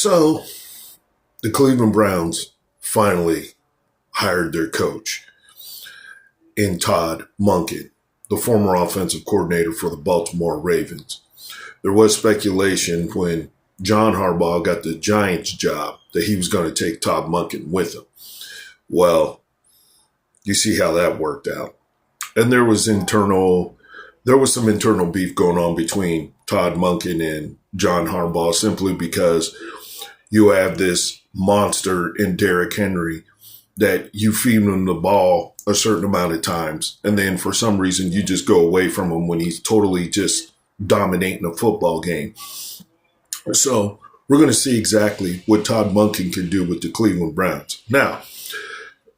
So the Cleveland Browns finally hired their coach in Todd Monken, the former offensive coordinator for the Baltimore Ravens. There was speculation when John Harbaugh got the Giants job that he was going to take Todd Monken with him. Well, you see how that worked out. And there was some internal beef going on between Todd Monken and John Harbaugh simply because you have this monster in Derrick Henry that you feed him the ball a certain amount of times, and then for some reason you just go away from him when he's totally just dominating a football game. So we're going to see exactly what Todd Monken can do with the Cleveland Browns. Now,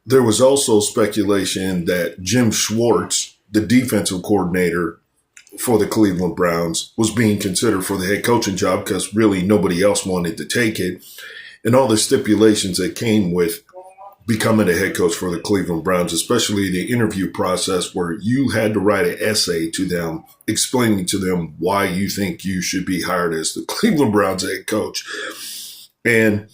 there was also speculation that Jim Schwartz, the defensive coordinator for the Cleveland Browns, was being considered for the head coaching job because really nobody else wanted to take it. And all the stipulations that came with becoming a head coach for the Cleveland Browns, especially the interview process where you had to write an essay to them explaining to them why you think you should be hired as the Cleveland Browns head coach. And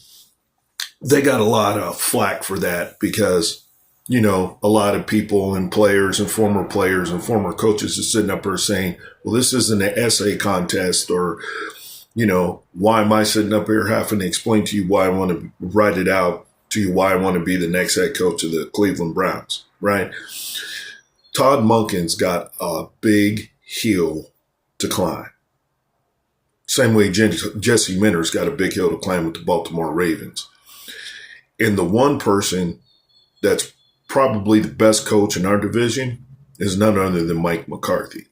they got a lot of flack for that because, you know, a lot of people and players and former coaches are sitting up there saying, well, this isn't an essay contest, or, you know, why am I sitting up here having to explain to you why I want to write it out to you why I want to be the next head coach of the Cleveland Browns, right? Todd Monken's got a big hill to climb. Same way Jesse Minter's got a big hill to climb with the Baltimore Ravens. And the one person that's probably the best coach in our division is none other than Mike McCarthy.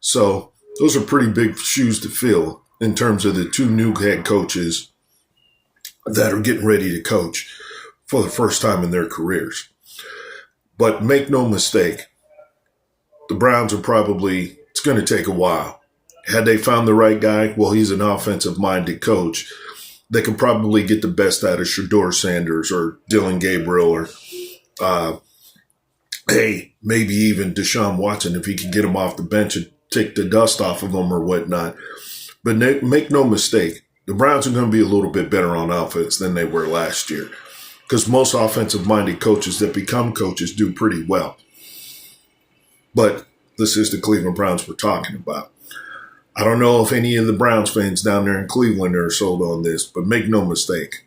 So those are pretty big shoes to fill in terms of the two new head coaches that are getting ready to coach for the first time in their careers. But make no mistake, the Browns are it's going to take a while. Had they found the right guy, well, he's an offensive-minded coach. They can probably get the best out of Shedeur Sanders or Dylan Gabriel or, maybe even Deshaun Watson if he can get him off the bench and take the dust off of him or whatnot. But make no mistake, the Browns are going to be a little bit better on offense than they were last year because most offensive-minded coaches that become coaches do pretty well. But this is the Cleveland Browns we're talking about. I don't know if any of the Browns fans down there in Cleveland are sold on this, but make no mistake,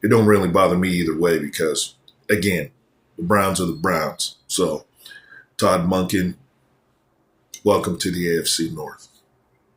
it don't really bother me either way because, again, the Browns are the Browns. So, Todd Monken, welcome to the AFC North.